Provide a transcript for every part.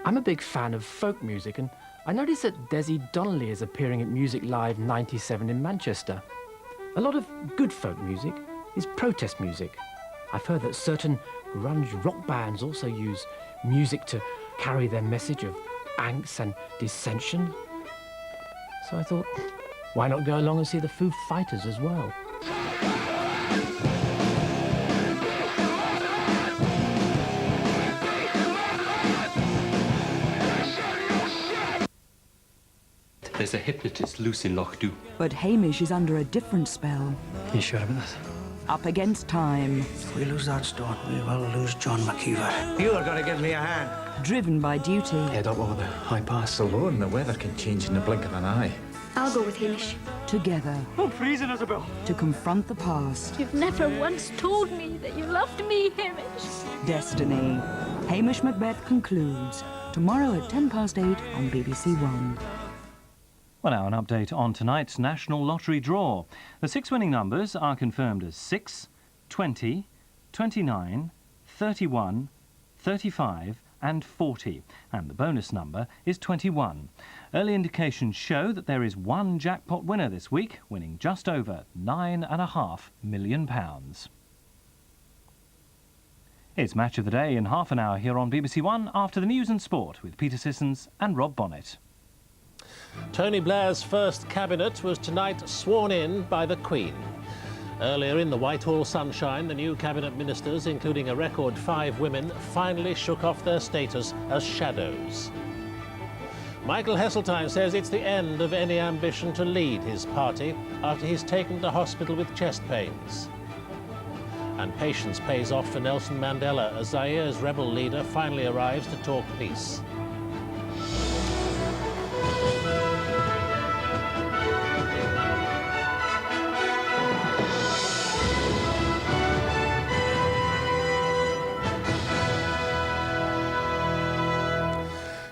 I'm a big fan of folk music, and I noticed that Desi Donnelly is appearing at Music Live 97 in Manchester. A lot of good folk music is protest music. I've heard that certain grunge rock bands also use music to carry their message of angst and dissension. So I thought, why not go along and see the Foo Fighters as well? There's a hypnotist loose in Loch Dhu. But Hamish is under a different spell. You sure about this? Up against time. If we lose that stone, we will lose John McKeever. You are going to give me a hand. Driven by duty. Head up over the high pass alone. The weather can change in the blink of an eye. I'll go with Hamish. Together. I'm freezing, Isabel. To confront the past. You've never once told me that you loved me, Hamish. Destiny. Hamish Macbeth concludes. Tomorrow at 8:10 on BBC One. Well, now an update on tonight's National Lottery draw. The 6 winning numbers are confirmed as 6, 20, 29, 31, 35 and 40. And the bonus number is 21. Early indications show that there is one jackpot winner this week, winning just over £9.5 million. It's Match of the Day in half an hour here on BBC One after the news and sport with Peter Sissons and Rob Bonnet. Tony Blair's first cabinet was tonight sworn in by the Queen. Earlier in the Whitehall sunshine, the new cabinet ministers, including a record 5 women, finally shook off their status as shadows. Michael Heseltine says it's the end of any ambition to lead his party after he's taken to hospital with chest pains. And patience pays off for Nelson Mandela as Zaire's rebel leader finally arrives to talk peace.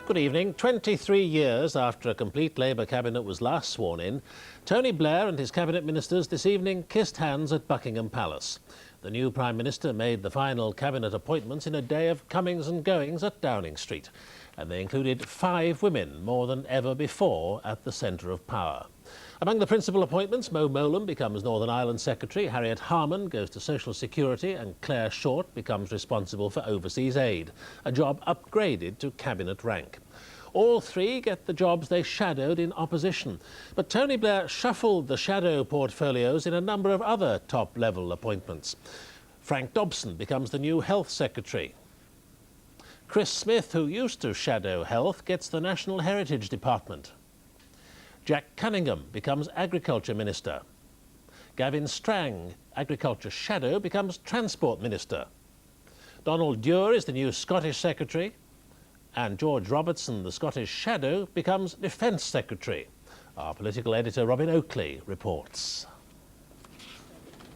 Good evening. 23 years after a complete Labour cabinet was last sworn in, Tony Blair and his cabinet ministers this evening kissed hands at Buckingham Palace. The new Prime Minister made the final cabinet appointments in a day of comings and goings at Downing Street, and they included 5 women, more than ever before, at the centre of power. Among the principal appointments, Mo Mowlam becomes Northern Ireland Secretary, Harriet Harman goes to Social Security, and Claire Short becomes responsible for overseas aid, a job upgraded to cabinet rank. All 3 get the jobs they shadowed in opposition. But Tony Blair shuffled the shadow portfolios in a number of other top-level appointments. Frank Dobson becomes the new Health Secretary. Chris Smith, who used to shadow health, gets the National Heritage Department. Jack Cunningham becomes Agriculture Minister. Gavin Strang, Agriculture Shadow, becomes Transport Minister. Donald Dewar is the new Scottish Secretary. And George Robertson, the Scottish Shadow, becomes Defence Secretary. Our political editor Robin Oakley reports.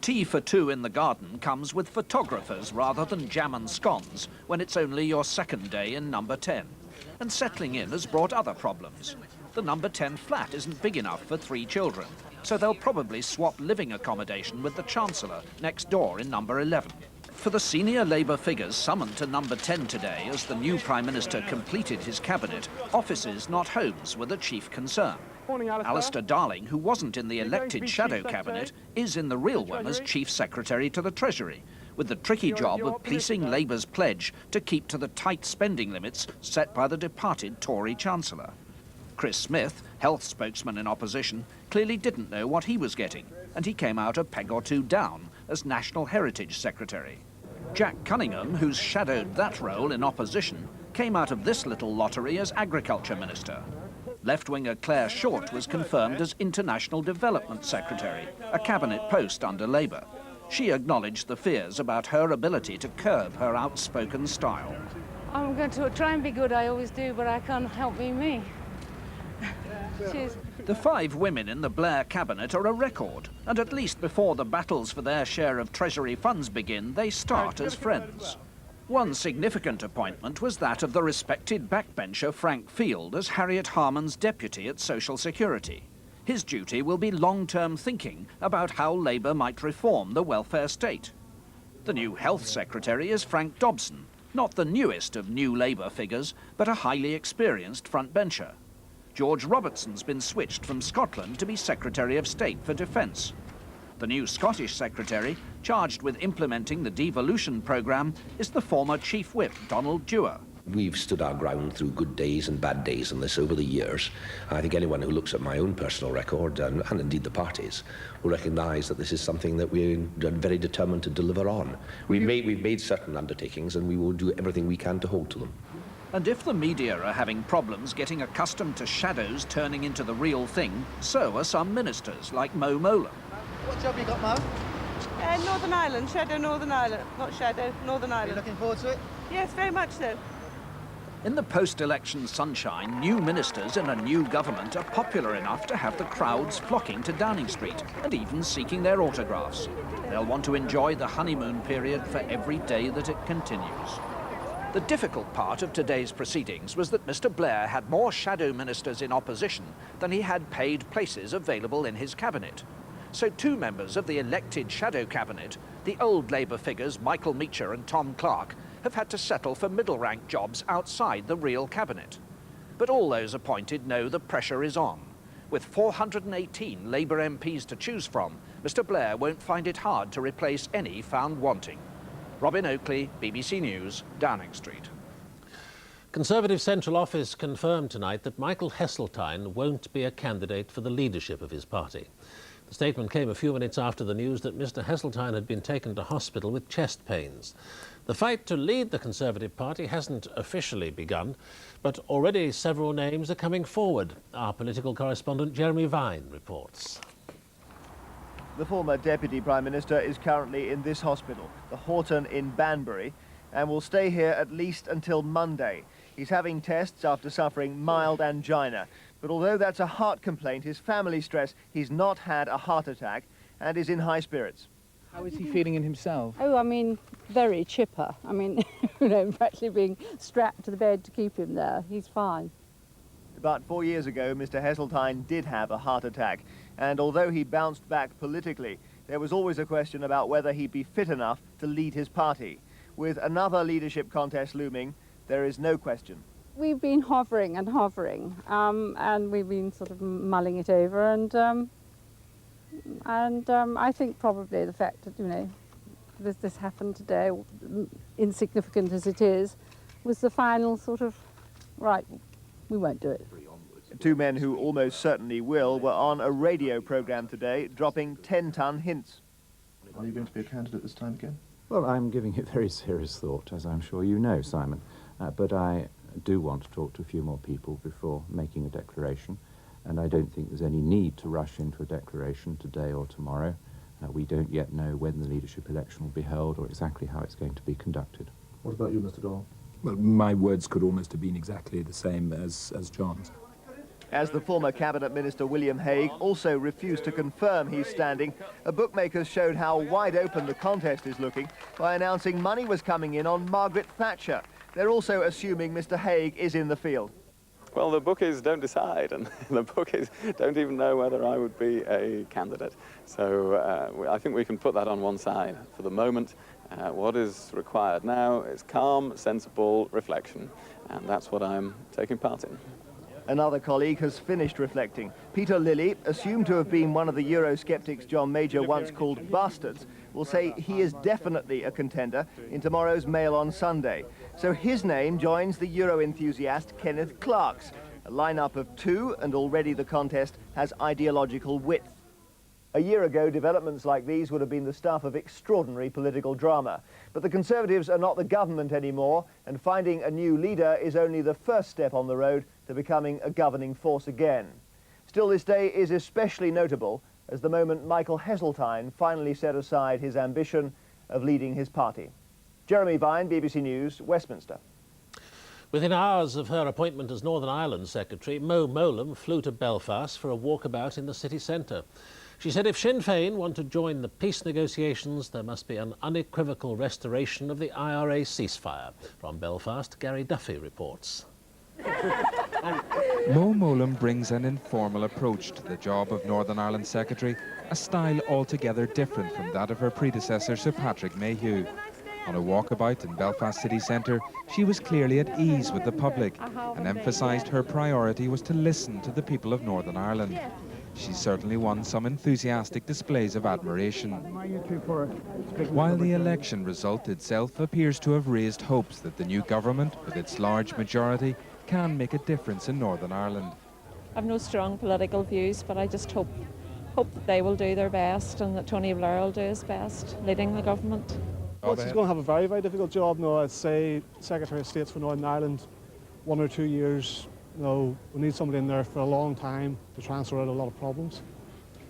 Tea for 2 in the garden comes with photographers rather than jam and scones when it's only your second day in number 10. And settling in has brought other problems. The number 10 flat isn't big enough for 3 children, so they'll probably swap living accommodation with the Chancellor next door in number 11. For the senior Labour figures summoned to number 10 today as the new Prime Minister completed his cabinet, offices, not homes, were the chief concern. Morning, Alistair Darling, who wasn't in the elected shadow cabinet, is in the real one as Chief Secretary to the Treasury, with the tricky job of policing Labour's pledge to keep to the tight spending limits set by the departed Tory Chancellor. Chris Smith, health spokesman in opposition, clearly didn't know what he was getting, and he came out a peg or 2 down as National Heritage Secretary. Jack Cunningham, who's shadowed that role in opposition, came out of this little lottery as Agriculture Minister. Left-winger Claire Short was confirmed as International Development Secretary, a cabinet post under Labour. She acknowledged the fears about her ability to curb her outspoken style. I'm going to try and be good, I always do, but I can't help being me. Cheers. The 5 women in the Blair cabinet are a record, and at least before the battles for their share of Treasury funds begin, they start as friends. One significant appointment was that of the respected backbencher Frank Field as Harriet Harman's deputy at Social Security. His duty will be long-term thinking about how Labour might reform the welfare state. The new Health Secretary is Frank Dobson, Not the newest of new Labour figures, but a highly experienced frontbencher. George Robertson's been switched from Scotland to be Secretary of State for Defence. The new Scottish Secretary, charged with implementing the devolution programme, is the former Chief Whip, Donald Dewar. We've stood our ground through good days and bad days on this over the years. I think anyone who looks at my own personal record, and indeed the party's, will recognise that this is something that we're very determined to deliver on. We've made certain undertakings, and we will do everything we can to hold to them. And if the media are having problems getting accustomed to shadows turning into the real thing, so are some ministers, like Mo Mowlam. What job you got, Mo? Northern Ireland, Shadow Northern Ireland. Not Shadow, Northern Ireland. Are you looking forward to it? Yes, very much so. In the post-election sunshine, new ministers in a new government are popular enough to have the crowds flocking to Downing Street and even seeking their autographs. They'll want to enjoy the honeymoon period for every day that it continues. The difficult part of today's proceedings was that Mr. Blair had more shadow ministers in opposition than he had paid places available in his cabinet. So two members of the elected shadow cabinet, the old Labour figures Michael Meacher and Tom Clark, have had to settle for middle-rank jobs outside the real cabinet. But all those appointed know the pressure is on. With 418 Labour MPs to choose from, Mr. Blair won't find it hard to replace any found wanting. Robin Oakley, BBC News, Downing Street. Conservative Central Office confirmed tonight that Michael Heseltine won't be a candidate for the leadership of his party. The statement came a few minutes after the news that Mr. Heseltine had been taken to hospital with chest pains. The fight to lead the Conservative Party hasn't officially begun, but already several names are coming forward. Our political correspondent Jeremy Vine reports. The former Deputy Prime Minister is currently in this hospital, the Horton in Banbury, and will stay here at least until Monday. He's having tests after suffering mild angina, but although that's a heart complaint, his family stress he's not had a heart attack and is in high spirits. How is he feeling in himself? Oh, I mean, very chipper. I mean, you know, practically being strapped to the bed to keep him there. He's fine. But 4 years ago, Mr. Heseltine did have a heart attack, and although he bounced back politically, there was always a question about whether he'd be fit enough to lead his party. With another leadership contest looming, there is no question. We've been hovering and hovering, and we've been sort of mulling it over, and I think probably the fact that, you know, this happened today, insignificant as it is, was the final sort of, right, we won't do it. Two men who almost certainly will were on a radio programme today, dropping 10-ton hints. Are you going to be a candidate this time again? Well, I'm giving it very serious thought, as I'm sure you know, Simon. But I do want to talk to a few more people before making a declaration, and I don't think there's any need to rush into a declaration today or tomorrow. We don't yet know when the leadership election will be held or exactly how it's going to be conducted. What about you, Mr. Dahl? Well, my words could almost have been exactly the same as John's. As the former Cabinet Minister William Hague also refused to confirm he's standing, a bookmakers showed how wide open the contest is looking by announcing money was coming in on Margaret Thatcher. They're also assuming Mr. Hague is in the field. Well, the bookies don't decide, and the bookies don't even know whether I would be a candidate. So I think we can put that on one side. For the moment, what is required now is calm, sensible reflection, and that's what I'm taking part in. Another colleague has finished reflecting. Peter Lilly, assumed to have been one of the Eurosceptics John Major once called bastards, will say he is definitely a contender in tomorrow's Mail on Sunday. So his name joins the Euro enthusiast Kenneth Clark's, a lineup of two, and already the contest has ideological width. A year ago, developments like these would have been the stuff of extraordinary political drama. But the Conservatives are not the government anymore, and finding a new leader is only the first step on the road to becoming a governing force again. Still, this day is especially notable as the moment Michael Heseltine finally set aside his ambition of leading his party. Jeremy Vine, BBC News, Westminster. Within hours of her appointment as Northern Ireland Secretary, Mo Mowlam flew to Belfast for a walkabout in the city centre. She said if Sinn Féin want to join the peace negotiations, there must be an unequivocal restoration of the IRA ceasefire. From Belfast, Gary Duffy reports. Mo Mowlam brings an informal approach to the job of Northern Ireland Secretary, a style altogether different from that of her predecessor, Sir Patrick Mayhew. On a walkabout in Belfast city centre, she was clearly at ease with the public and emphasised her priority was to listen to the people of Northern Ireland. She certainly won some enthusiastic displays of admiration. While the election result itself appears to have raised hopes that the new government, with its large majority, can make a difference in Northern Ireland. I've no strong political views, but I just hope that they will do their best and that Tony Blair will do his best leading the government. Well, she's going to have a very, very difficult job now. I'd say Secretary of State for Northern Ireland, 1 or 2 years. We need somebody in there for a long time to try and sort out a lot of problems.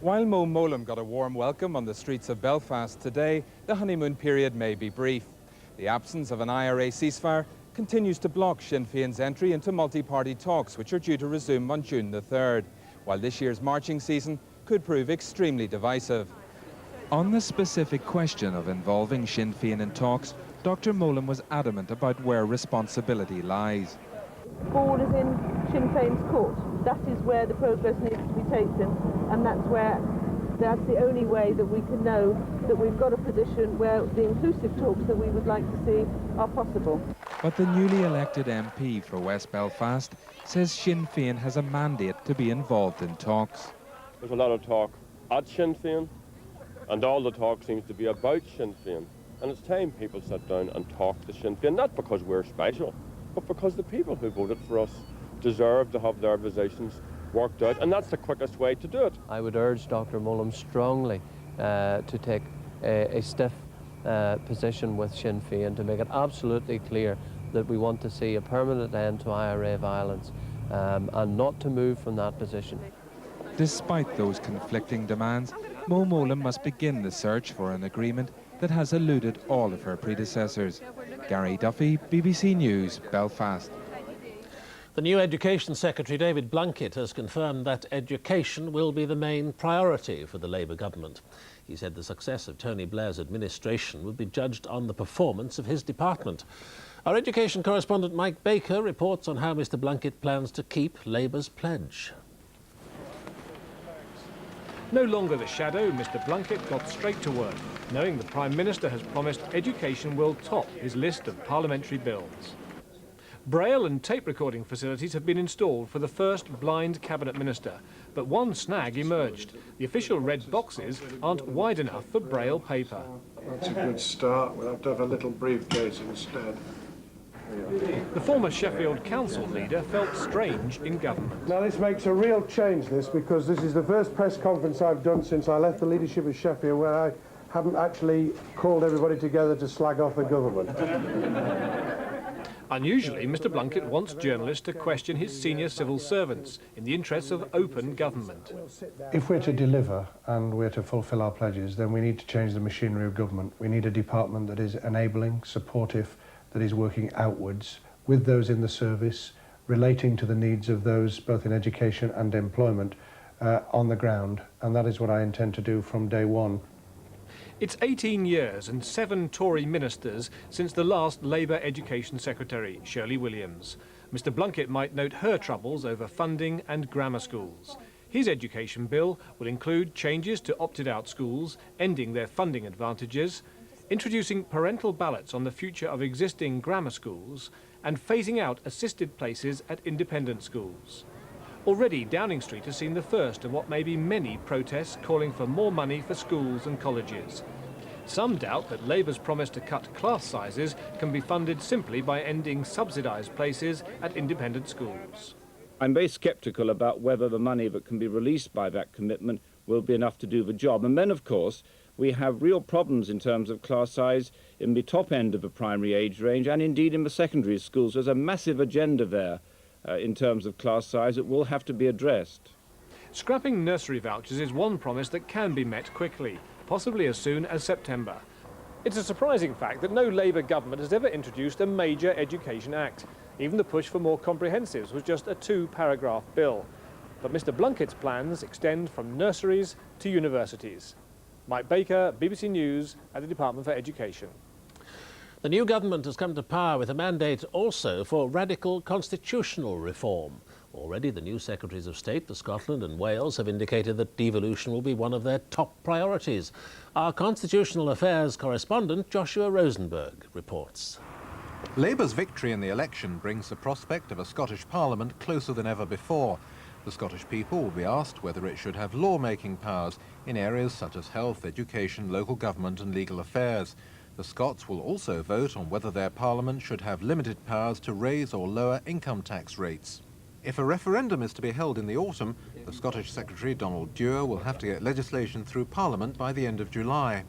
While Mo Mowlam got a warm welcome on the streets of Belfast today, the honeymoon period may be brief. The absence of an IRA ceasefire continues to block Sinn Féin's entry into multi-party talks, which are due to resume on June the 3rd, while this year's marching season could prove extremely divisive. On the specific question of involving Sinn Féin in talks, Dr Mowlam was adamant about where responsibility lies. Ball is in Sinn Féin's court. That is where the progress needs to be taken, and that's the only way that we can know that we've got a position where the inclusive talks that we would like to see are possible. But the newly elected MP for West Belfast says Sinn Féin has a mandate to be involved in talks. There's a lot of talk at Sinn Féin, and all the talk seems to be about Sinn Féin. And it's time people sit down and talk to Sinn Féin, not because we're special, but because the people who voted for us deserve to have their positions worked out, and that's the quickest way to do it. I would urge Dr Mowlam strongly to take a stiff position with Sinn Féin to make it absolutely clear that we want to see a permanent end to IRA violence and not to move from that position. Despite those conflicting demands, Mo Mowlam must begin the search for an agreement that has eluded all of her predecessors. Gary Duffy, BBC News, Belfast. The new Education Secretary, David Blunkett, has confirmed that education will be the main priority for the Labour government. He said the success of Tony Blair's administration would be judged on the performance of his department. Our education correspondent Mike Baker reports on how Mr Blunkett plans to keep Labour's pledge. No longer the shadow, Mr Blunkett got straight to work, knowing the Prime Minister has promised education will top his list of parliamentary bills. Braille and tape recording facilities have been installed for the first blind cabinet minister, but one snag emerged. The official red boxes aren't wide enough for Braille paper. That's a good start. We'll have to have a little briefcase instead. The former Sheffield Council leader felt strange in government. Now this makes a real change, because this is the first press conference I've done since I left the leadership of Sheffield where I haven't actually called everybody together to slag off the government. Unusually, Mr Blunkett wants journalists to question his senior civil servants in the interests of open government. If we're to deliver and we're to fulfil our pledges, then we need to change the machinery of government. We need a department that is enabling, supportive, that is working outwards with those in the service, relating to the needs of those both in education and employment on the ground, and that is what I intend to do from day one. It's 18 years and 7 Tory ministers since the last Labour Education Secretary, Shirley Williams. Mr Blunkett might note her troubles over funding and grammar schools. His education bill will include changes to opted-out schools, ending their funding advantages, introducing parental ballots on the future of existing grammar schools, and phasing out assisted places at independent schools. Already, Downing Street has seen the first of what may be many protests calling for more money for schools and colleges. Some doubt that Labour's promise to cut class sizes can be funded simply by ending subsidised places at independent schools. I'm very sceptical about whether the money that can be released by that commitment will be enough to do the job. And then, of course, we have real problems in terms of class size in the top end of the primary age range and indeed in the secondary schools. There's a massive agenda there in terms of class size that will have to be addressed. Scrapping nursery vouchers is one promise that can be met quickly, possibly as soon as September. It's a surprising fact that no Labour government has ever introduced a major education act. Even the push for more comprehensives was just a 2-paragraph bill. But Mr Blunkett's plans extend from nurseries to universities. Mike Baker, BBC News at the Department for Education. The new government has come to power with a mandate also for radical constitutional reform. Already the new Secretaries of State for Scotland and Wales have indicated that devolution will be one of their top priorities. Our Constitutional Affairs correspondent Joshua Rosenberg reports. Labour's victory in the election brings the prospect of a Scottish Parliament closer than ever before. The Scottish people will be asked whether it should have law-making powers in areas such as health, education, local government and legal affairs. The Scots will also vote on whether their Parliament should have limited powers to raise or lower income tax rates. If a referendum is to be held in the autumn, the Scottish Secretary Donald Dewar will have to get legislation through Parliament by the end of July.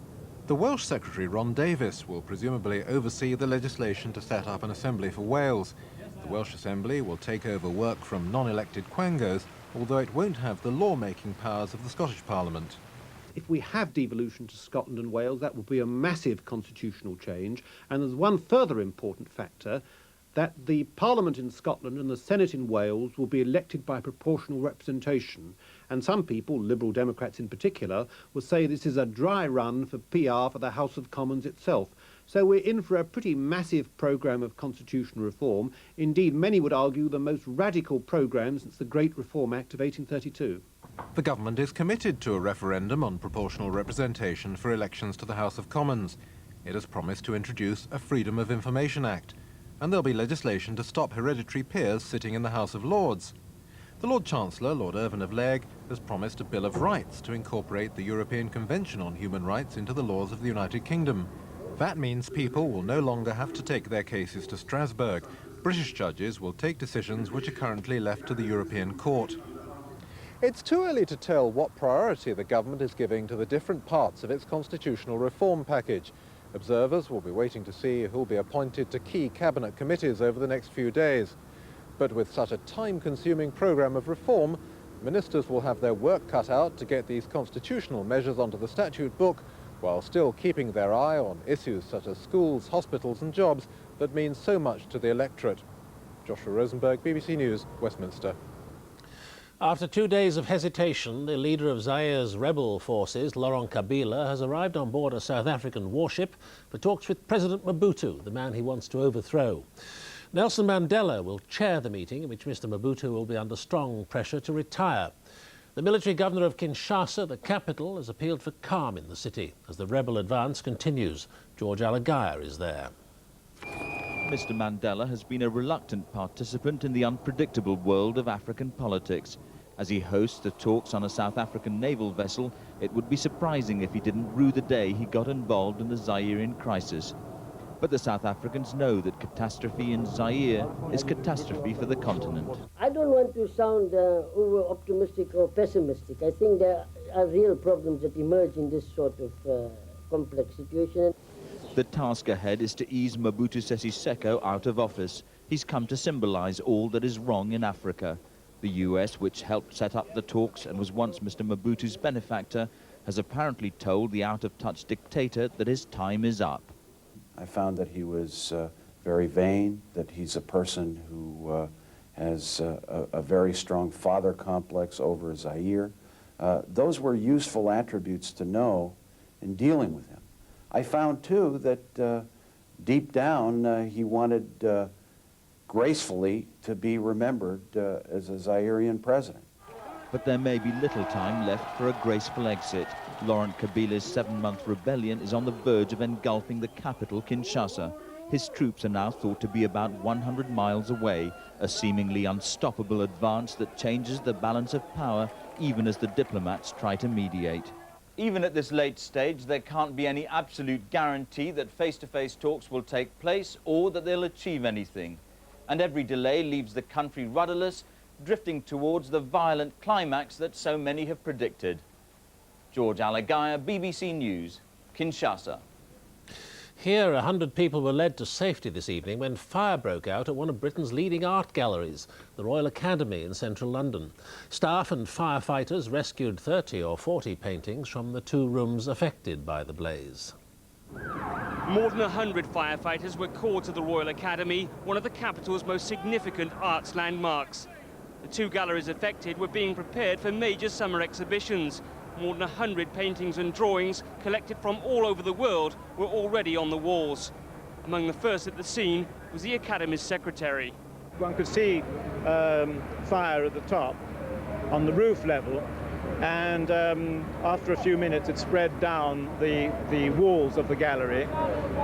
The Welsh Secretary Ron Davies will presumably oversee the legislation to set up an assembly for Wales. The Welsh Assembly will take over work from non-elected quangos, although it won't have the law-making powers of the Scottish Parliament. If we have devolution to Scotland and Wales, that will be a massive constitutional change. And there's one further important factor, that the Parliament in Scotland and the Senate in Wales will be elected by proportional representation. And some people, Liberal Democrats in particular, will say this is a dry run for PR for the House of Commons itself. So we're in for a pretty massive programme of constitutional reform. Indeed, many would argue the most radical programme since the Great Reform Act of 1832. The government is committed to a referendum on proportional representation for elections to the House of Commons. It has promised to introduce a Freedom of Information Act, and there'll be legislation to stop hereditary peers sitting in the House of Lords. The Lord Chancellor, Lord Irvine of Legge, has promised a Bill of Rights to incorporate the European Convention on Human Rights into the laws of the United Kingdom. That means people will no longer have to take their cases to Strasbourg. British judges will take decisions which are currently left to the European Court. It's too early to tell what priority the government is giving to the different parts of its constitutional reform package. Observers will be waiting to see who will be appointed to key cabinet committees over the next few days. But with such a time-consuming programme of reform, ministers will have their work cut out to get these constitutional measures onto the statute book, while still keeping their eye on issues such as schools, hospitals and jobs that mean so much to the electorate. Joshua Rosenberg, BBC News, Westminster. After 2 days of hesitation, the leader of Zaire's rebel forces, Laurent Kabila, has arrived on board a South African warship for talks with President Mobutu, the man he wants to overthrow. Nelson Mandela will chair the meeting, in which Mr. Mobutu will be under strong pressure to retire. The military governor of Kinshasa, the capital, has appealed for calm in the city as the rebel advance continues. George Alagaya is there. Mr. Mandela has been a reluctant participant in the unpredictable world of African politics. As he hosts the talks on a South African naval vessel, it would be surprising if he didn't rue the day he got involved in the Zairean crisis. But the South Africans know that catastrophe in Zaire is catastrophe for the continent. I don't want to sound over-optimistic or pessimistic. I think there are real problems that emerge in this sort of complex situation. The task ahead is to ease Mobutu Sese Seko out of office. He's come to symbolize all that is wrong in Africa. The US, which helped set up the talks and was once Mr. Mobutu's benefactor, has apparently told the out-of-touch dictator that his time is up. I found that he was very vain, that he's a person who has a very strong father complex over Zaire. Those were useful attributes to know in dealing with him. I found, too, that deep down he wanted gracefully to be remembered as a Zairean president. But there may be little time left for a graceful exit. Laurent Kabila's 7-month rebellion is on the verge of engulfing the capital, Kinshasa. His troops are now thought to be about 100 miles away, a seemingly unstoppable advance that changes the balance of power even as the diplomats try to mediate. Even at this late stage, there can't be any absolute guarantee that face-to-face talks will take place or that they'll achieve anything. And every delay leaves the country rudderless, drifting towards the violent climax that so many have predicted. George Alagaya, BBC News, Kinshasa. Here, 100 people were led to safety this evening when fire broke out at one of Britain's leading art galleries, the Royal Academy in central London. Staff and firefighters rescued 30 or 40 paintings from the 2 rooms affected by the blaze. More than 100 firefighters were called to the Royal Academy, one of the capital's most significant arts landmarks. The 2 galleries affected were being prepared for major summer exhibitions. More than 100 paintings and drawings collected from all over the world were already on the walls. Among the first at the scene was the Academy's secretary. One could see fire at the top on the roof level, and after a few minutes it spread down the walls of the gallery,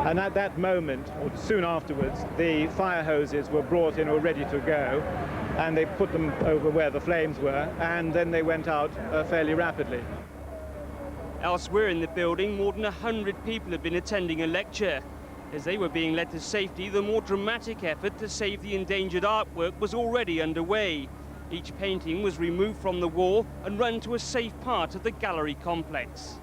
and at that moment, or soon afterwards, the fire hoses were brought in or ready to go, and they put them over where the flames were, and then they went out fairly rapidly. Elsewhere in the building, more than 100 people had been attending a lecture. As they were being led to safety, the more dramatic effort to save the endangered artwork was already underway. Each painting was removed from the wall and run to a safe part of the gallery complex.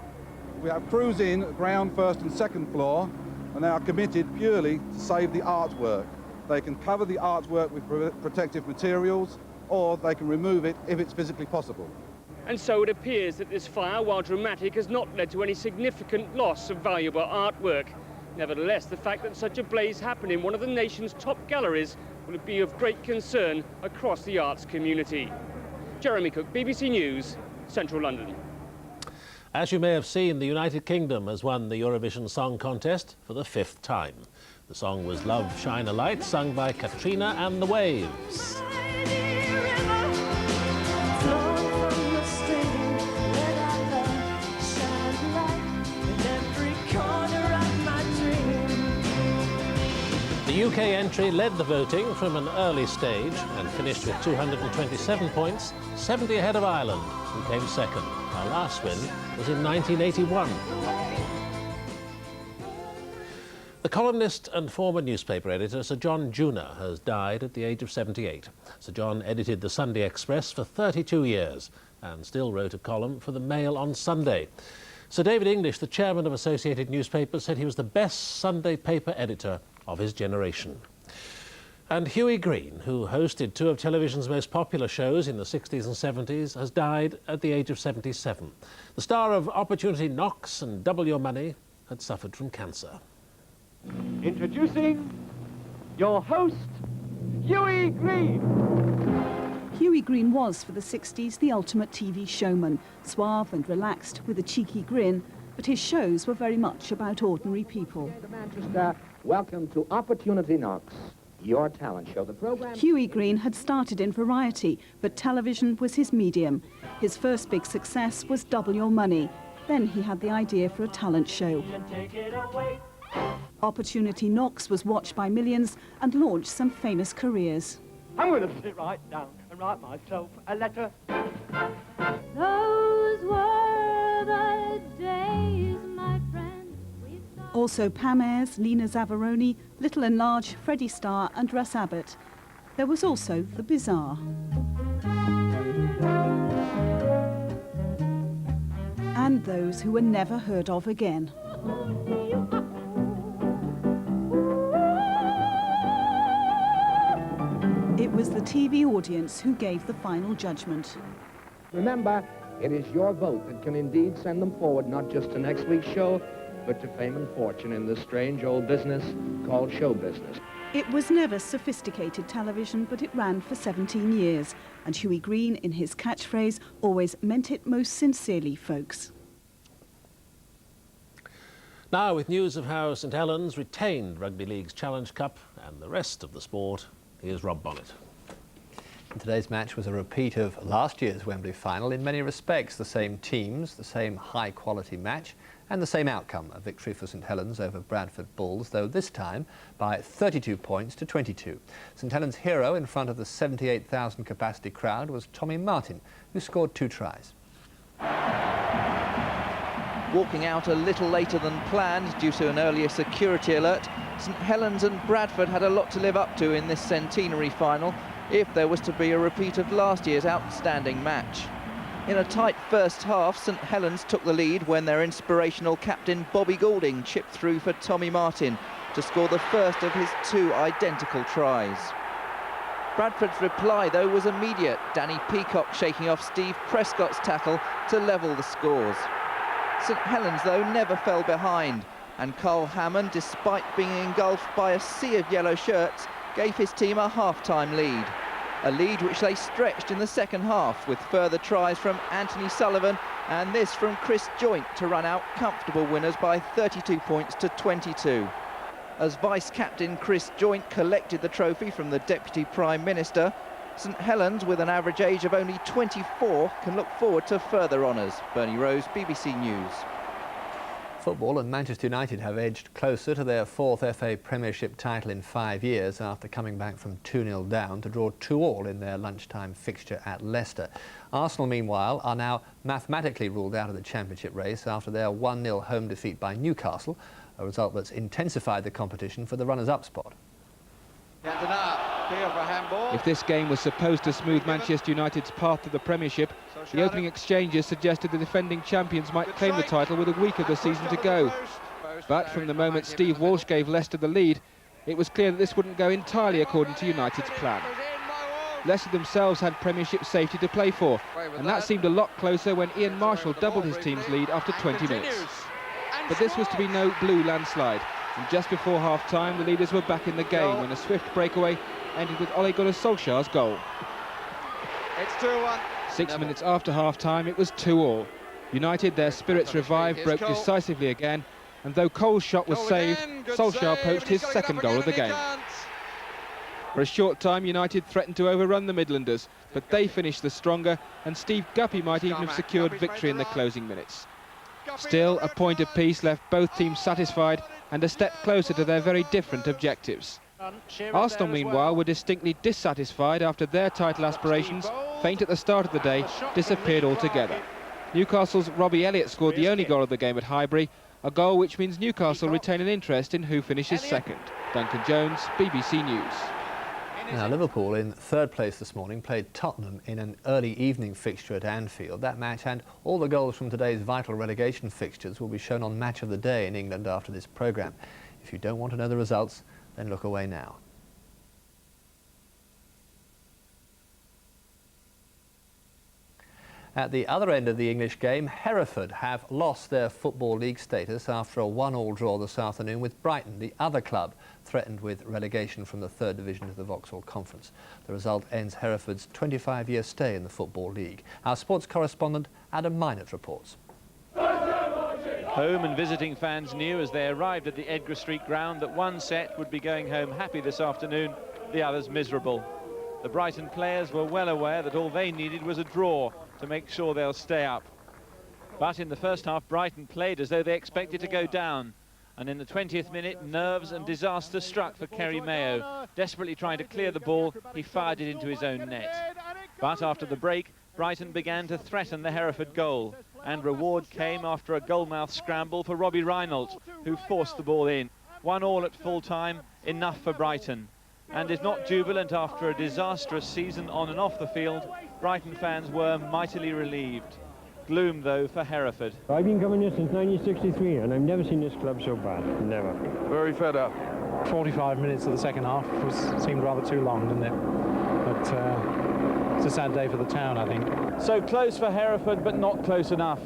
We have crews in at ground, first and second floor, and they are committed purely to save the artwork. They can cover the artwork with protective materials, or they can remove it if it's physically possible. And so it appears that this fire, while dramatic, has not led to any significant loss of valuable artwork. Nevertheless, the fact that such a blaze happened in one of the nation's top galleries will be of great concern across the arts community. Jeremy Cook, BBC News, Central London. As you may have seen, the United Kingdom has won the Eurovision Song Contest for the 5th time. The song was Love Shine a Light, sung by Katrina and the Waves. The UK entry led the voting from an early stage and finished with 227 points, 70 ahead of Ireland, who came second. Our last win was in 1981. The columnist and former newspaper editor Sir John Junor has died at the age of 78. Sir John edited the Sunday Express for 32 years and still wrote a column for the Mail on Sunday. Sir David English, the chairman of Associated Newspapers, said he was the best Sunday paper editor of his generation. And Hughie Green, who hosted two of television's most popular shows in the 60s and 70s, has died at the age of 77. The star of Opportunity Knocks and Double Your Money had suffered from cancer. Introducing your host, Hughie Green. Hughie Green was, for the 60s, the ultimate TV showman, suave and relaxed with a cheeky grin, but his shows were very much about ordinary people. Manchester, welcome to Opportunity Knocks, your talent show. The program... Hughie Green had started in variety, but television was his medium. His first big success was Double Your Money. Then he had the idea for a talent show. Opportunity Knocks was watched by millions and launched some famous careers. I'm going to sit right down and write myself a letter. Those were the days, my friend. Also Pam Ayres, Lena Zavaroni, Little and Large, Freddie Starr and Russ Abbott. There was also the bizarre. And those who were never heard of again. It was the TV audience who gave the final judgment. Remember, it is your vote that can indeed send them forward, not just to next week's show, but to fame and fortune in this strange old business called show business. It was never sophisticated television, but it ran for 17 years. And Hughie Green, in his catchphrase, always meant it most sincerely, folks. Now, with news of how St Helens retained Rugby League's Challenge Cup and the rest of the sport, here's Rob Bonnet. Today's match was a repeat of last year's Wembley final. In many respects, the same teams, the same high-quality match, and the same outcome, a victory for St Helens over Bradford Bulls, though this time by 32 points to 22. St Helens' hero in front of the 78,000 capacity crowd was Tommy Martin, who scored 2 tries. Walking out a little later than planned due to an earlier security alert, St Helens and Bradford had a lot to live up to in this centenary final if there was to be a repeat of last year's outstanding match. In a tight first half, St Helens took the lead when their inspirational captain Bobby Goulding chipped through for Tommy Martin to score the first of his 2 identical tries. Bradford's reply, though, was immediate, Danny Peacock shaking off Steve Prescott's tackle to level the scores. St Helens, though, never fell behind, and Carl Hammond, despite being engulfed by a sea of yellow shirts, gave his team a half-time lead. A lead which they stretched in the second half with further tries from Anthony Sullivan and this from Chris Joint to run out comfortable winners by 32 points to 22. as Vice-Captain Chris Joint collected the trophy from the Deputy Prime Minister. St Helens, with an average age of only 24, can look forward to further honours. Bernie Rose, BBC News. Football and Manchester United have edged closer to their fourth FA Premiership title in 5 years after coming back from 2-0 down to draw 2-2 in their lunchtime fixture at Leicester. Arsenal, meanwhile, are now mathematically ruled out of the Championship race after their 1-0 home defeat by Newcastle, a result that's intensified the competition for the runners-up spot. If this game was supposed to smooth Manchester United's path to the Premiership, the opening exchanges suggested the defending champions might claim the title with a week of the season to go. But from the moment Steve Walsh gave Leicester the lead, it was clear that this wouldn't go entirely according to United's plan. Leicester themselves had Premiership safety to play for, and that seemed a lot closer when Ian Marshall doubled his team's lead after 20 minutes. But this was to be no blue landslide, and just before half-time the leaders were back in the game when a swift breakaway ended with Ole Gunnar Solskjaer's goal. It's 2-1. 6 minutes after half-time it was 2-2. United, their spirits revived, broke decisively again, and though Cole's shot was saved, Solskjaer poached his second goal of the game. For a short time United threatened to overrun the Midlanders, but they finished the stronger, and Steve Guppy might even have secured victory in the closing minutes. Still, a point apiece left both teams satisfied and a step closer to their very different objectives. Arsenal, meanwhile, were distinctly dissatisfied after their title aspirations, faint at the start of the day, disappeared altogether. Newcastle's Robbie Elliott scored the only goal of the game at Highbury, a goal which means Newcastle retain an interest in who finishes second. Duncan Jones, BBC News. Now, Liverpool, in third place this morning, played Tottenham in an early evening fixture at Anfield. That match and all the goals from today's vital relegation fixtures will be shown on Match of the Day in England after this programme. If you don't want to know the results, then look away now. At the other end of the English game, Hereford have lost their Football League status after a 1-1 draw this afternoon with Brighton, the other club threatened with relegation from the third division to the Vauxhall Conference. The result ends Hereford's 25-year stay in the Football League. Our sports correspondent Adam Minot reports. Home and visiting fans knew as they arrived at the Edgar Street ground that one set would be going home happy this afternoon, the others miserable. The Brighton players were well aware that all they needed was a draw to make sure they'll stay up. But in the first half, Brighton played as though they expected to go down. And in the 20th minute, nerves and disaster struck for Kerry Mayo. Desperately trying to clear the ball, he fired it into his own net. But after the break, Brighton began to threaten the Hereford goal. And reward came after a goalmouth scramble for Robbie Reynolds, who forced the ball in. 1-1 at full time, enough for Brighton. And if not jubilant after a disastrous season on and off the field, Brighton fans were mightily relieved. Gloom, though, for Hereford. I've been coming here since 1963, and I've never seen this club so bad. Never. Very fed up. 45 minutes of the second half seemed rather too long, didn't it? But it's a sad day for the town, I think. So close for Hereford, but not close enough.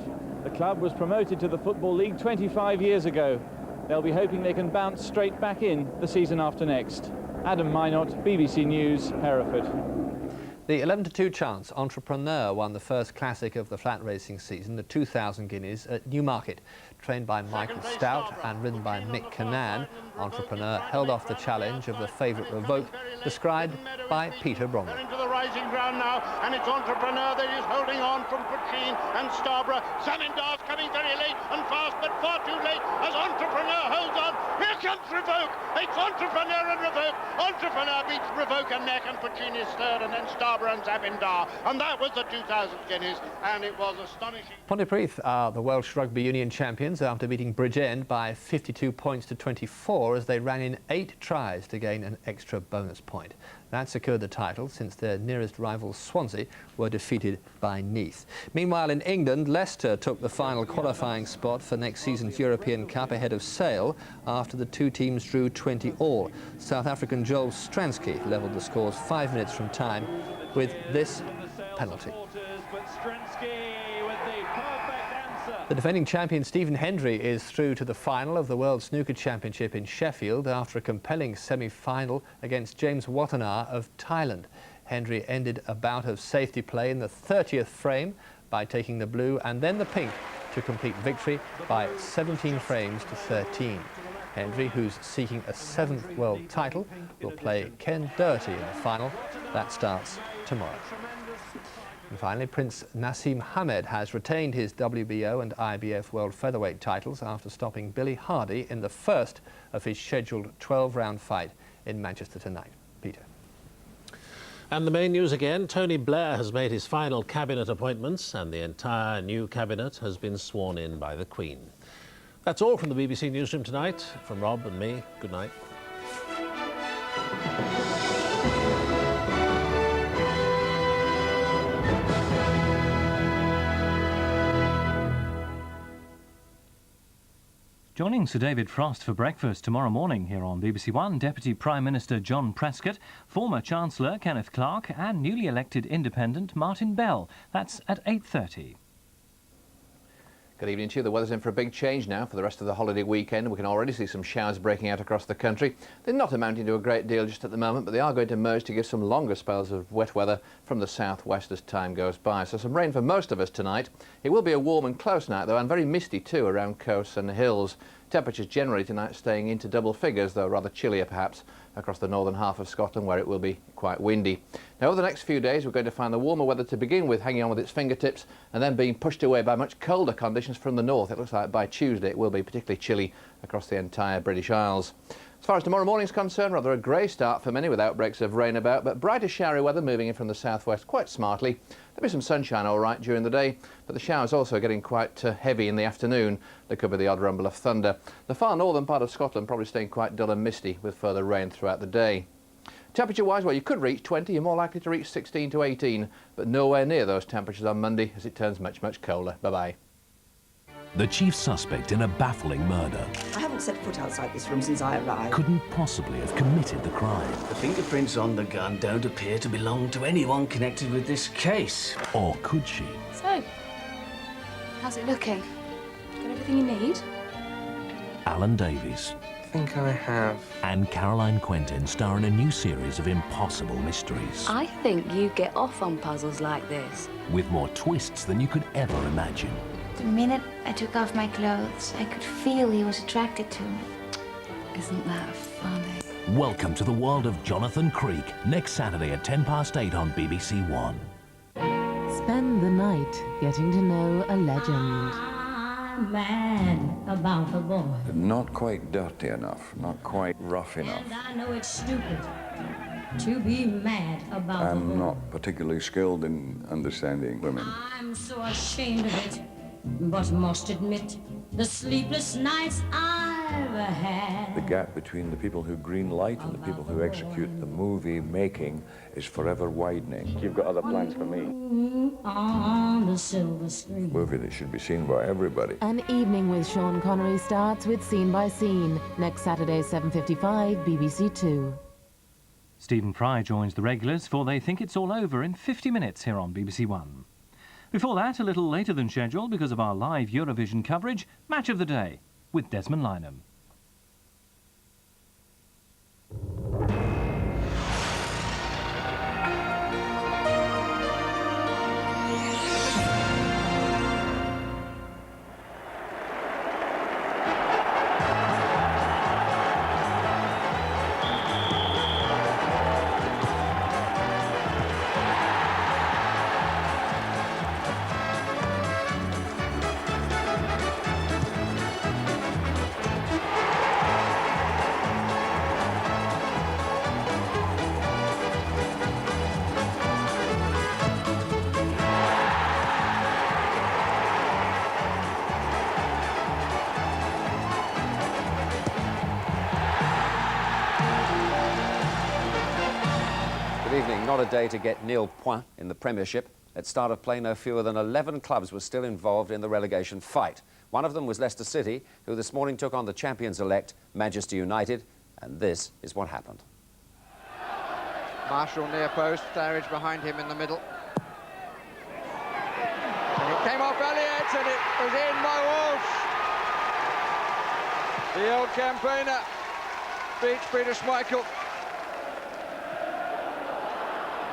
The club was promoted to the Football League 25 years ago. They'll be hoping they can bounce straight back in the season after next. Adam Minot, BBC News, Hereford. The 11-2 chance Entrepreneur won the first classic of the flat racing season, the 2,000 guineas at Newmarket. Trained by Michael Stout and ridden by Mick Cannan, Entrepreneur held off the challenge of the favourite Revoke, described by Peter Bromley. Into the rising ground now, and it's Entrepreneur that is holding on from Puccin and Starborough. Zamindar's coming very late and fast, but far too late as Entrepreneur holds on. Here comes Revoke. It's Entrepreneur and Revoke. Entrepreneur beats Revoke and neck, and Puccin is third, and then Starborough and Zabindar. And that was the 2,000 guineas, and it was astonishing. Pontypridd are the Welsh Rugby Union champions after beating Bridgend by 52 points to 24 as they ran in 8 tries to gain an extra bonus point. That secured the title since their nearest rivals Swansea were defeated by Neath. Meanwhile in England, Leicester took the final qualifying spot for next season's European Cup ahead of Sale after the two teams drew 20-all. South African Joel Stransky levelled the scores 5 minutes from time with this penalty. The defending champion Stephen Hendry is through to the final of the World Snooker Championship in Sheffield after a compelling semi-final against James Watanabe of Thailand. Hendry ended a bout of safety play in the 30th frame by taking the blue and then the pink to complete victory by 17 frames to 13. Hendry, who's seeking a 7th world title, will play Ken Doherty in the final. That starts tomorrow. And finally, Prince Nassim Hamed has retained his WBO and IBF World Featherweight titles after stopping Billy Hardy in the first of his scheduled 12-round fight in Manchester tonight. Peter. And the main news again, Tony Blair has made his final cabinet appointments and the entire new cabinet has been sworn in by the Queen. That's all from the BBC Newsroom tonight. From Rob and me, good night. Joining Sir David Frost for breakfast tomorrow morning here on BBC One, Deputy Prime Minister John Prescott, former Chancellor Kenneth Clarke and newly elected independent Martin Bell. That's at 8:30. Good evening to you. The weather's in for a big change now for the rest of the holiday weekend. We can already see some showers breaking out across the country. They're not amounting to a great deal just at the moment, but they are going to emerge to give some longer spells of wet weather from the southwest as time goes by. So some rain for most of us tonight. It will be a warm and close night though, and very misty too around coasts and hills. Temperatures generally tonight staying into double figures, though rather chillier perhaps across the northern half of Scotland where it will be quite windy. Now over the next few days we're going to find the warmer weather to begin with hanging on with its fingertips and then being pushed away by much colder conditions from the north. It looks like by Tuesday it will be particularly chilly across the entire British Isles. As far as tomorrow morning is concerned, rather a grey start for many with outbreaks of rain about, but brighter showery weather moving in from the southwest quite smartly. There'll be some sunshine all right during the day, but the showers also getting quite heavy in the afternoon. There could be the odd rumble of thunder. The far northern part of Scotland probably staying quite dull and misty with further rain throughout the day. Temperature-wise, well, you could reach 20, you're more likely to reach 16 to 18, but nowhere near those temperatures on Monday as it turns much, much colder. Bye-bye. The chief suspect in a baffling murder I haven't set foot outside this room since I arrived. couldn't possibly have committed the crime. The fingerprints on the gun don't appear to belong to anyone connected with this case. Or could she? So, how's it looking? Got everything you need? Alan Davies I think I have. and Caroline Quentin star in a new series of impossible mysteries I think you get off on puzzles like this. with more twists than you could ever imagine. The minute I took off my clothes, I could feel he was attracted to me. Isn't that funny? Welcome to the world of Jonathan Creek, next Saturday at 8:10 on BBC One. Spend the night getting to know a legend. I'm mad about the boy. Not quite dirty enough, not quite rough enough. And I know it's stupid to be mad about the boy. I'm not particularly skilled in understanding women. I'm so ashamed of it, but must admit the sleepless nights I've had. The gap between the people who green light and the people who execute the movie making is forever widening. You've got other plans for me. On the silver screen. A movie that should be seen by everybody. An Evening with Sean Connery starts with Scene by Scene, next Saturday, 7:55, BBC Two. Stephen Fry joins the regulars for They Think It's All Over in 50 minutes here on BBC One. Before that, a little later than scheduled because of our live Eurovision coverage, Match of the Day with Desmond Lynham. Good evening. Not a day to get nil points in the Premiership. At start of play, no fewer than 11 clubs were still involved in the relegation fight. One of them was Leicester City, who this morning took on the champions-elect, Manchester United, and this is what happened. Marshall near post, Sturridge behind him in the middle. And it came off Elliott, and it was in by Walsh. The old campaigner beats Peter Schmeichel.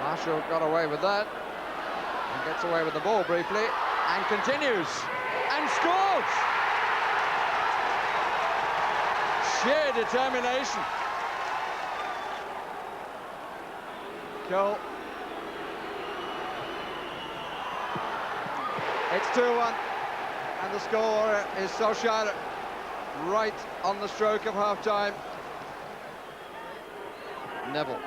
Marshall got away with that, and gets away with the ball briefly, and continues, and scores! sheer determination. Goal. It's 2-1, and the score is Solskjaer right on the stroke of half-time. Neville.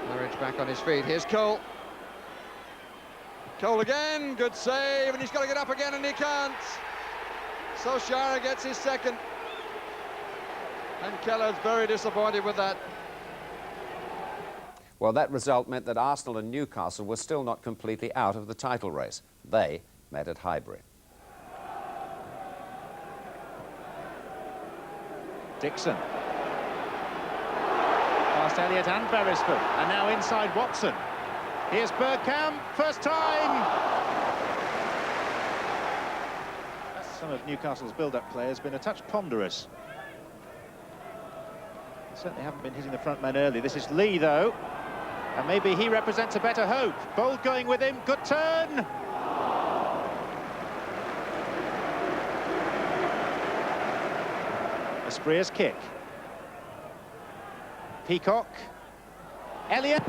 Norwich back on his feet. Here's Cole. Cole again, good save, and he's got to get up again, and he can't. Solskjaer gets his second, and Keller's very disappointed with that. Well, that result meant that Arsenal and Newcastle were still not completely out of the title race. They met at Highbury. Dixon. Past Elliott and Beresford, and now inside Watson. Here's Bergkamp, first time! Some of Newcastle's build-up play has been a touch ponderous. Certainly haven't been hitting the front man early. This is Lee, though, and maybe he represents a better hope. Bold going with him, good turn! Espria's kick. Peacock. Elliott.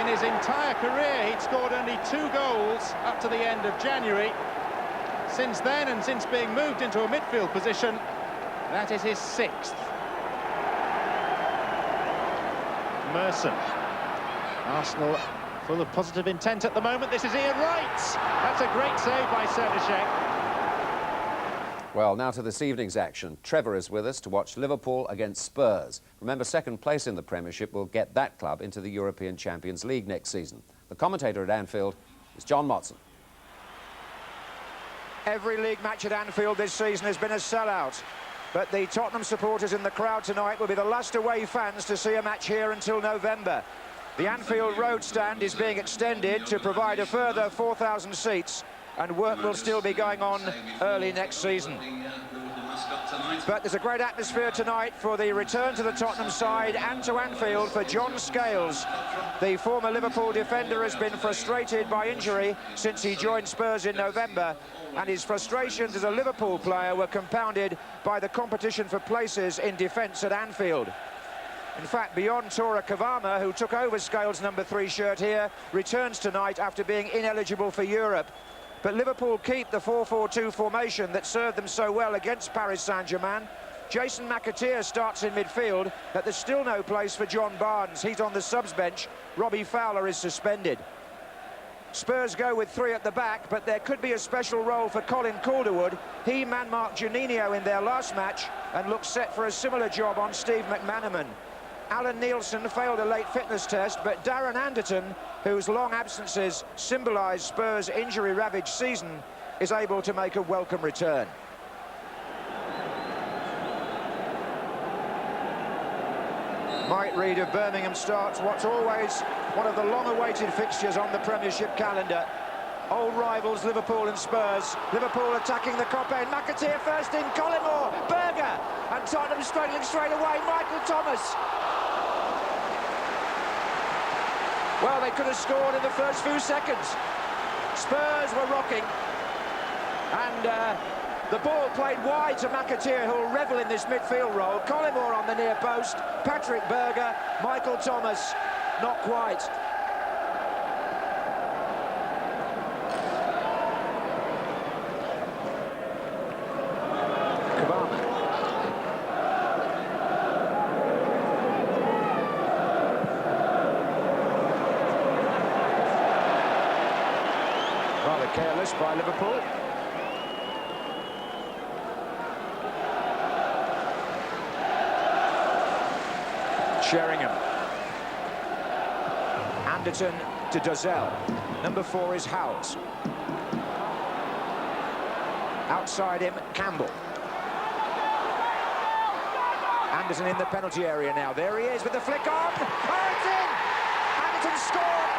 In his entire career, he'd scored only 2 goals up to the end of January. Since then, and since being moved into a midfield position, that is his 6th. Merson. Arsenal full of positive intent at the moment. This is Ian Wright. That's a great save by Serdashek. Well, now to this evening's action. Trevor is with us to watch Liverpool against Spurs. Remember, second place in the Premiership will get that club into the European Champions League next season. The commentator at Anfield is John Motson. Every league match at Anfield this season has been a sellout. But the Tottenham supporters in the crowd tonight will be the last away fans to see a match here until November. The Anfield Road stand is being extended to provide a further 4,000 seats, and work will still be going on early next season. But there's a great atmosphere tonight for the return to the Tottenham side and to Anfield for John Scales. The former Liverpool defender has been frustrated by injury since he joined Spurs in November, and his frustrations as a Liverpool player were compounded by the competition for places in defence at Anfield. In fact, beyond Tora Kavama, who took over Scales' number 3 shirt here, returns tonight after being ineligible for Europe. But Liverpool keep the 4-4-2 formation that served them so well against Paris Saint-Germain. Jason McAteer starts in midfield, but there's still no place for John Barnes. He's on the subs bench. Robbie Fowler is suspended. Spurs go with 3 at the back, but there could be a special role for Colin Calderwood. He man-marked Juninho in their last match and looks set for a similar job on Steve McManaman. Alan Nielsen failed a late fitness test, but Darren Anderton, whose long absences symbolise Spurs' injury-ravaged season, is able to make a welcome return. Mike Reid of Birmingham starts what's always one of the long-awaited fixtures on the Premiership calendar. Old rivals Liverpool and Spurs. Liverpool attacking the Coppe. McAteer first in, Collymore, Berger, and Tottenham struggling straight away. Michael Thomas. Well, they could have scored in the first few seconds. Spurs were rocking, and the ball played wide to McAteer, who'll revel in this midfield role. Collymore on the near post, Patrick Berger, Michael Thomas, not quite. Rather careless by Liverpool. Sheringham. Anderton to Dozzell. Number 4 is Howells. Outside him, Campbell. Anderton in the penalty area now. There he is with the flick on. Oh, it's in! Anderton scored!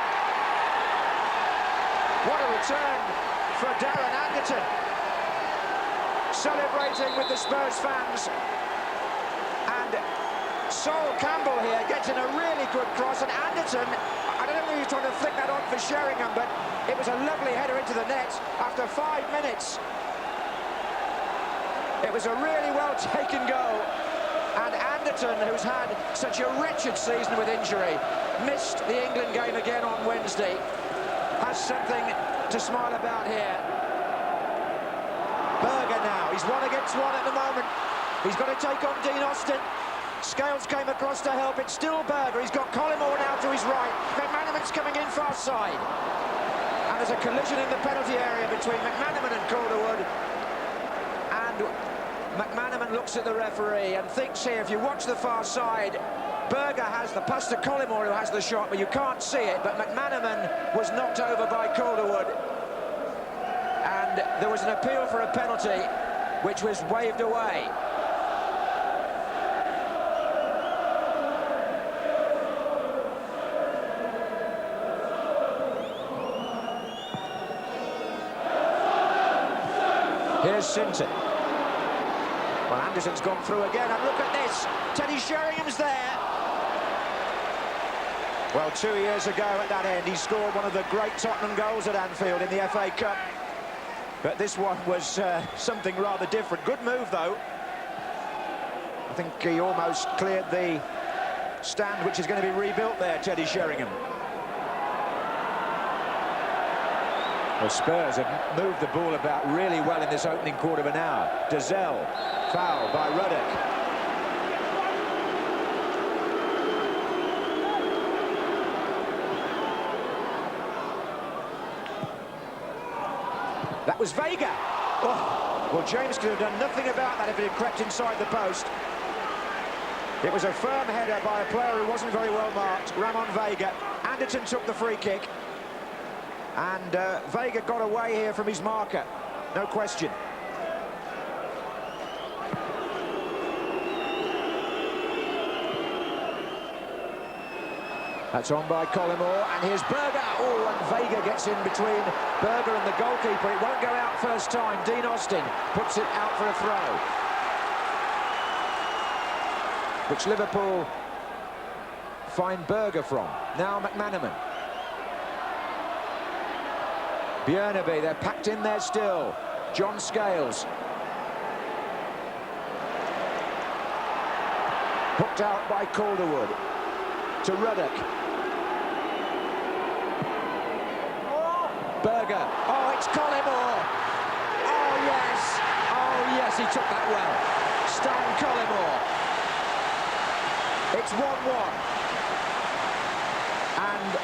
What a return for Darren Anderton. Celebrating with the Spurs fans. And Sol Campbell here gets in a really good cross, and Anderton, I don't know if he was trying to flick that on for Sheringham, but it was a lovely header into the net after 5 minutes. It was a really well-taken goal. And Anderton, who's had such a wretched season with injury, missed the England game again on Wednesday, has something to smile about here. Berger now, he's 1 against 1 at the moment. He's got to take on Dean Austin. Scales came across to help. It's still Berger. He's got Collymore now to his right. McManaman's coming in far side. And there's a collision in the penalty area between McManaman and Calderwood. And McManaman looks at the referee and thinks here, if you watch the far side, Berger has the pass to Collymore, who has the shot, but you can't see it. But McManaman was knocked over by Calderwood. And there was an appeal for a penalty, which was waved away. Here's Sinton. Well, Anderson's gone through again, and look at this. Teddy Sheringham's there. Well, 2 years ago at that end, he scored one of the great Tottenham goals at Anfield in the FA Cup. But this one was something rather different. Good move, though. I think he almost cleared the stand, which is going to be rebuilt there, Teddy Sheringham. Well, Spurs have moved the ball about really well in this opening quarter of an hour. Dazelle, foul by Ruddock. That was Vega. Oh, well, James could have done nothing about that if it had crept inside the post. It was a firm header by a player who wasn't very well marked, Ramon Vega. Anderton took the free kick. And Vega got away here from his marker, no question. That's on by Collymore, and here's Berger. Oh, and Vega gets in between Berger and the goalkeeper. It won't go out first time. Dean Austin puts it out for a throw, which Liverpool find Berger from. Now McManaman. Björneby, they're packed in there still. John Scales. Hooked out by Calderwood. To Ruddock. Berger. Oh, it's Collymore. Oh, yes. Oh, yes, he took that well. Stan Collymore. It's 1-1. And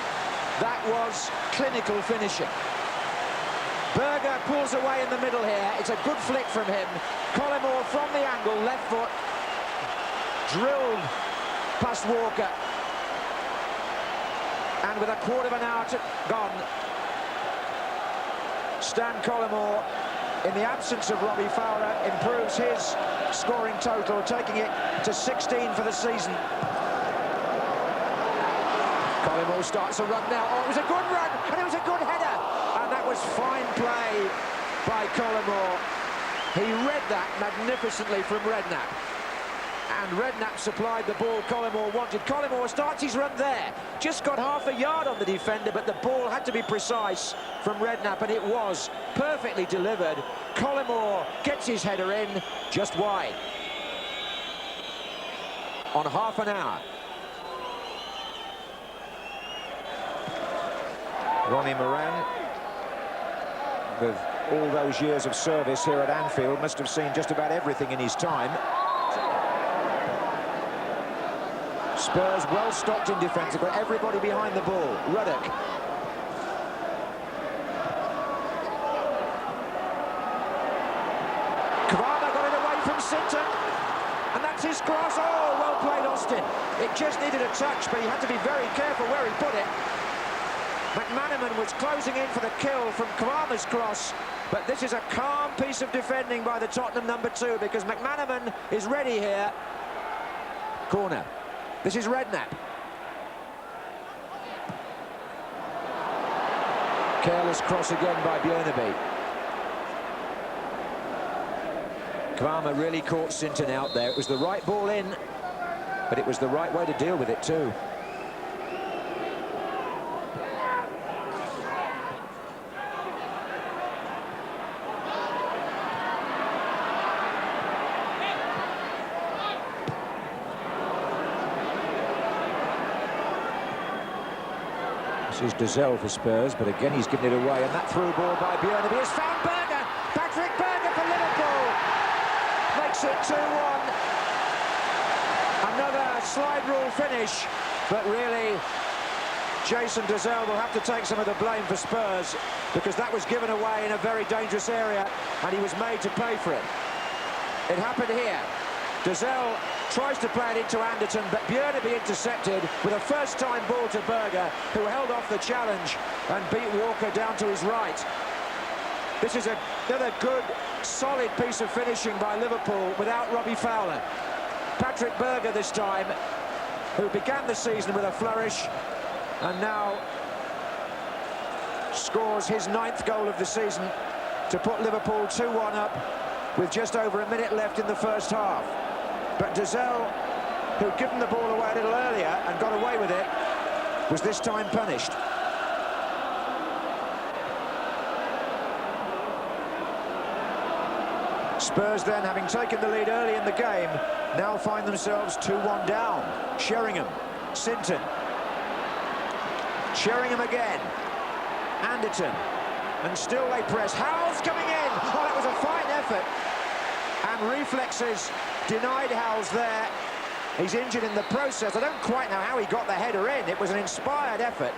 that was clinical finishing. Berger pulls away in the middle here. It's a good flick from him. Collymore from the angle, left foot. Drilled past Walker. And with a quarter of an hour gone, Stan Collymore, in the absence of Robbie Fowler, improves his scoring total, taking it to 16 for the season. Collymore starts a run now. Oh, it was a good run, and it was a good header. And that was fine play by Collymore. He read that magnificently from Redknapp. And Redknapp supplied the ball Collymore wanted. Collymore starts his run there. Just got half a yard on the defender, but the ball had to be precise from Redknapp, and it was perfectly delivered. Collymore gets his header in, just wide. On half an hour. Ronnie Moran, with all those years of service here at Anfield, must have seen just about everything in his time. Spurs well stocked in defence, they've got everybody behind the ball. Ruddock. Kvara got it away from Sinton, and that's his cross. Oh, well played, Austin. It just needed a touch, but he had to be very careful where he put it. McManaman was closing in for the kill from Kvara's cross, but this is a calm piece of defending by the Tottenham #2, because McManaman is ready here. Corner. This is Redknapp. Careless cross again by Björneby. Kvara really caught Sinton out there. It was the right ball in, but it was the right way to deal with it too. This is Dazelle for Spurs, but again he's given it away, and that through ball by Björneby has found Berger. Patrick Berger for Liverpool makes it 2-1. Another slide rule finish, but really Jason Dazelle will have to take some of the blame for Spurs, because that was given away in a very dangerous area and he was made to pay for it. It happened here. Dazelle tries to play it into Anderton, but Björneby intercepted with a first-time ball to Berger, who held off the challenge and beat Walker down to his right. This is another good, solid piece of finishing by Liverpool without Robbie Fowler. Patrick Berger this time, who began the season with a flourish and now scores his 9th goal of the season to put Liverpool 2-1 up with just over a minute left in the first half. But Dazelle, who'd given the ball away a little earlier and got away with it, was this time punished. Spurs then, having taken the lead early in the game, now find themselves 2-1 down. Sheringham, Sinton. Sheringham again. Anderton. And still they press. Howell's coming in. Oh, that was a fine effort. And reflexes denied Howells there. He's injured in the process. I don't quite know how he got the header in. It was an inspired effort,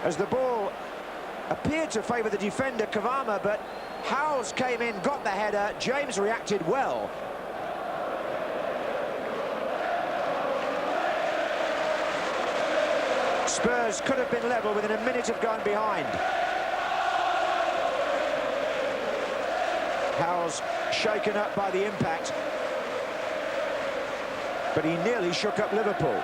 as the ball appeared to favour the defender, Kavama, but Howells came in, got the header. James reacted well. Spurs could have been level within a minute of going behind. Howells shaken up by the impact, but he nearly shook up Liverpool.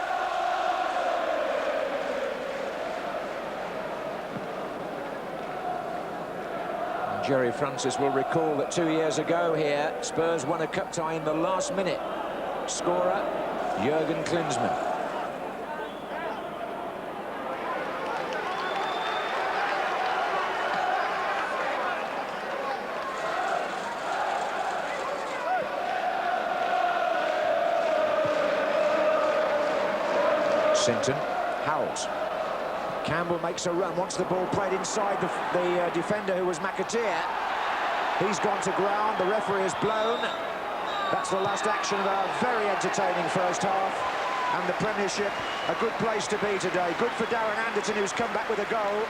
And Jerry Francis will recall that 2 years ago here, Spurs won a cup tie in the last minute. Scorer, Jurgen Klinsmann. Sinton, Howells. Campbell makes a run, wants the ball played inside the defender, who was McAteer. He's gone to ground, the referee has blown. That's the last action of our very entertaining first half. And the Premiership, a good place to be today. Good for Darren Anderton, who's come back with a goal.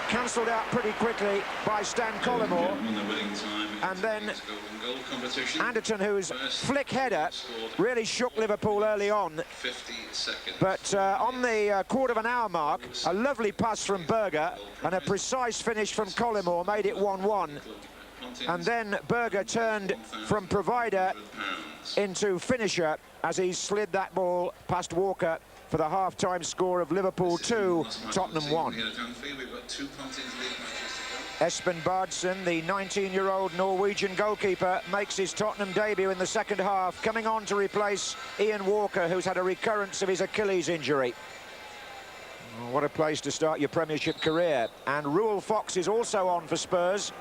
Cancelled out pretty quickly by Stan Collymore. And then Anderton, whose flick header really shook Liverpool early on. But on the quarter of an hour mark, a lovely pass from Berger and a precise finish from Collymore made it 1-1. And then Berger turned from provider into finisher as he slid that ball past Walker for the half-time score of Liverpool 2, Tottenham 1. Espen Baardsen, the 19-year-old Norwegian goalkeeper, makes his Tottenham debut in the second half, coming on to replace Ian Walker, who's had a recurrence of his Achilles injury. What a place to start your Premiership career. And Ruel Fox is also on for Spurs.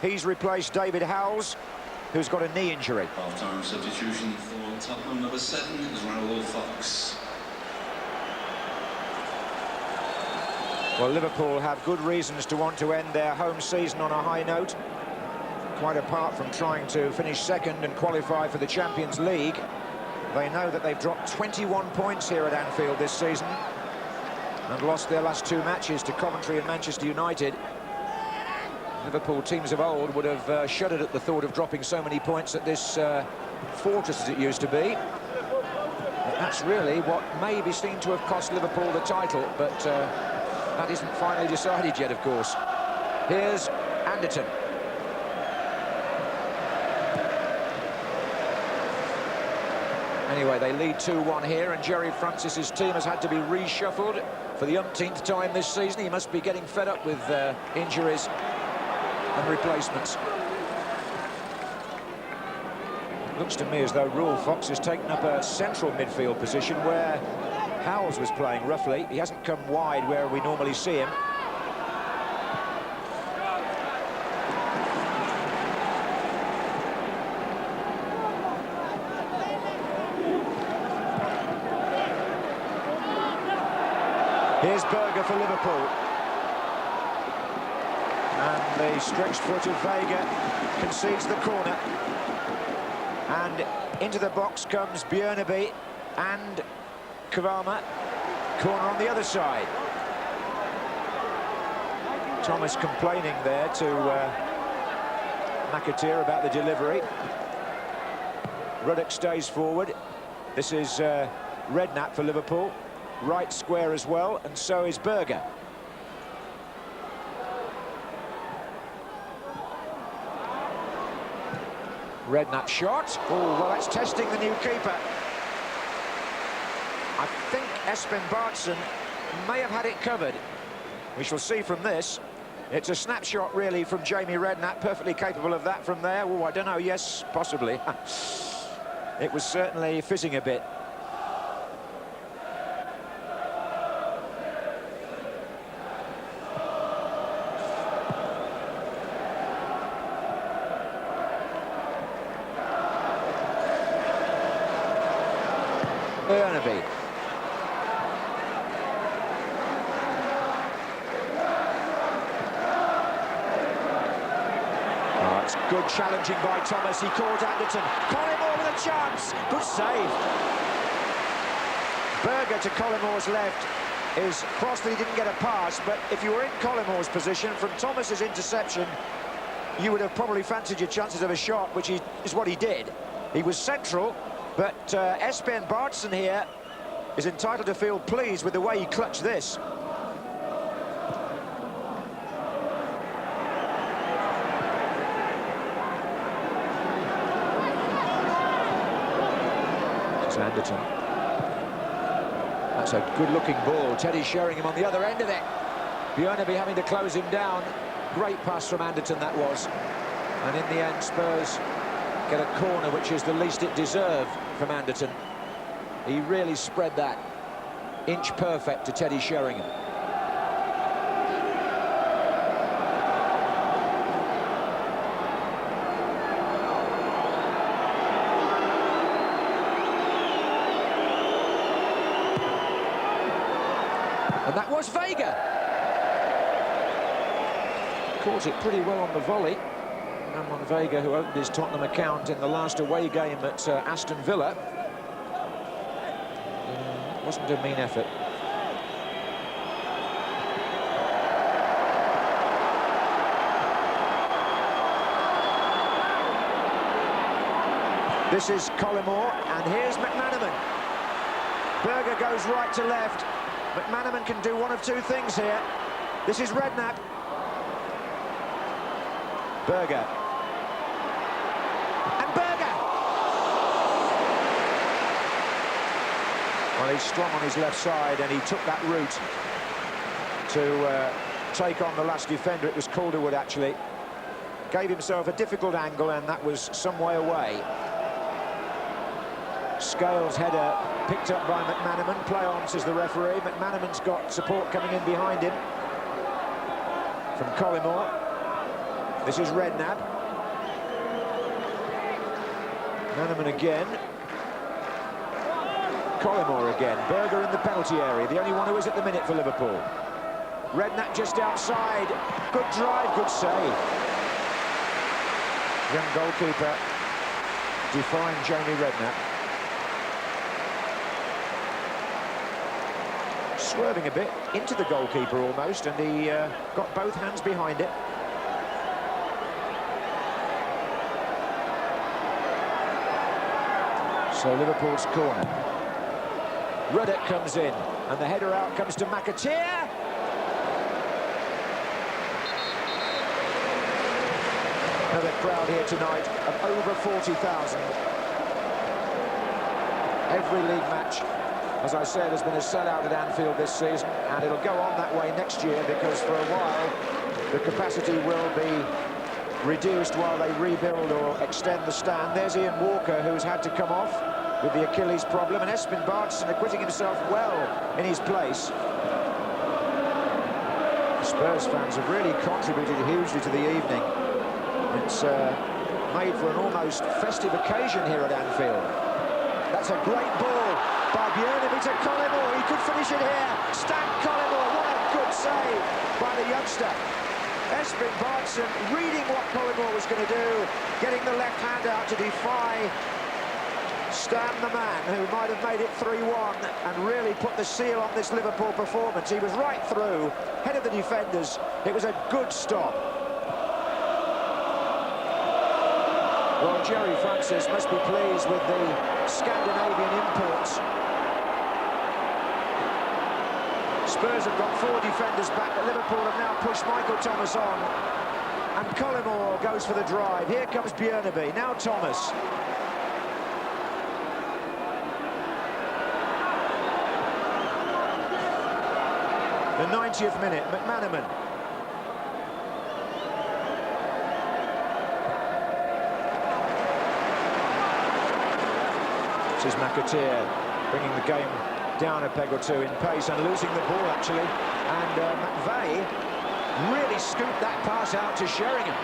He's replaced David Howells, who's got a knee injury. Half-time substitution for Tottenham, number 7, is Ruel Fox. Well, Liverpool have good reasons to want to end their home season on a high note. Quite apart from trying to finish second and qualify for the Champions League, they know that they've dropped 21 points here at Anfield this season and lost their last 2 matches to Coventry and Manchester United. Liverpool teams of old would have shuddered at the thought of dropping so many points at this fortress as it used to be. But that's really what may be seen to have cost Liverpool the title, but that isn't finally decided yet, of course. Here's Anderton. Anyway, they lead 2-1 here, and Jerry Francis's team has had to be reshuffled for the umpteenth time this season. He must be getting fed up with injuries and replacements. It looks to me as though Ruel Fox has taken up a central midfield position where Howells was playing roughly. He hasn't come wide where we normally see him. Here's Berger for Liverpool. And the stretched foot of Vega concedes the corner. And into the box comes Björneby and Kvama. Corner on the other side. Thomas complaining there to McAteer about the delivery. Ruddock stays forward. This is Redknapp for Liverpool. Right square as well, and so is Berger. Redknapp shot. Oh, well, that's testing the new keeper. I think Espen Bartsen may have had it covered. We shall see from this. It's a snapshot, really, from Jamie Redknapp, perfectly capable of that from there. Oh, I don't know, yes, possibly. It was certainly fizzing a bit. Björneby. Oh, it's good challenging by Thomas. He caught Anderton. Collymore with a chance. Good save. Berger to Collymore's left is cross that he didn't get a pass, but if you were in Collymore's position from Thomas's interception, you would have probably fancied your chances of a shot, which is what he did. He was central. But Espen Bartsen here is entitled to feel pleased with the way he clutched this. It's Anderton. That's a good-looking ball. Teddy Sheringham on the other end of it. Björneby having to close him down. Great pass from Anderton, that was. And in the end, Spurs get a corner, which is the least it deserved from Anderton. He really spread that inch perfect to Teddy Sheringham. And that was Vega. Caught it pretty well on the volley. Ramon Vega, who opened his Tottenham account in the last away game at Aston Villa. Wasn't a mean effort. This is Collymore, and here's McManaman. Berger goes right to left. McManaman can do one of two things here. This is Redknapp. Berger. And Berger! Well, he's strong on his left side, and he took that route to take on the last defender. It was Calderwood, actually. Gave himself a difficult angle, and that was some way away. Scales' header picked up by McManaman. Play on, says the referee. McManaman's got support coming in behind him from Collymore. This is Redknapp. McManaman again. Collymore again. Berger in the penalty area, the only one who is at the minute for Liverpool. Redknapp just outside. Good drive, good save. Young goalkeeper defying Jamie Redknapp. Swerving a bit into the goalkeeper almost, and he got both hands behind it. So Liverpool's corner. Ruddock comes in, and the header out comes to McAteer. Another crowd here tonight of over 40,000. Every league match, as I said, has been a sellout at Anfield this season, and it'll go on that way next year, because for a while the capacity will be reduced while they rebuild or extend the stand. There's Ian Walker, who's had to come off with the Achilles problem, and Espen Bartsen acquitting himself well in his place. The Spurs fans have really contributed hugely to the evening. It's made for an almost festive occasion here at Anfield. That's a great ball by Björneby to Collymore. He could finish it here. Stan Collymore, what a good save by the youngster. Espen Bartson reading what Collymore was going to do, getting the left hand out to defy Stan, the man who might have made it 3-1 and really put the seal on this Liverpool performance. He was right through, head of the defenders. It was a good stop. Well, Jerry Francis must be pleased with the Scandinavian imports. Spurs have got 4 defenders back, but Liverpool have now pushed Michael Thomas on. And Collymore goes for the drive. Here comes Bjørneby, now Thomas. The 90th minute, McManaman. This is McAteer bringing the game down a peg or two in pace and losing the ball, actually. And McVeigh really scooped that pass out to Sheringham.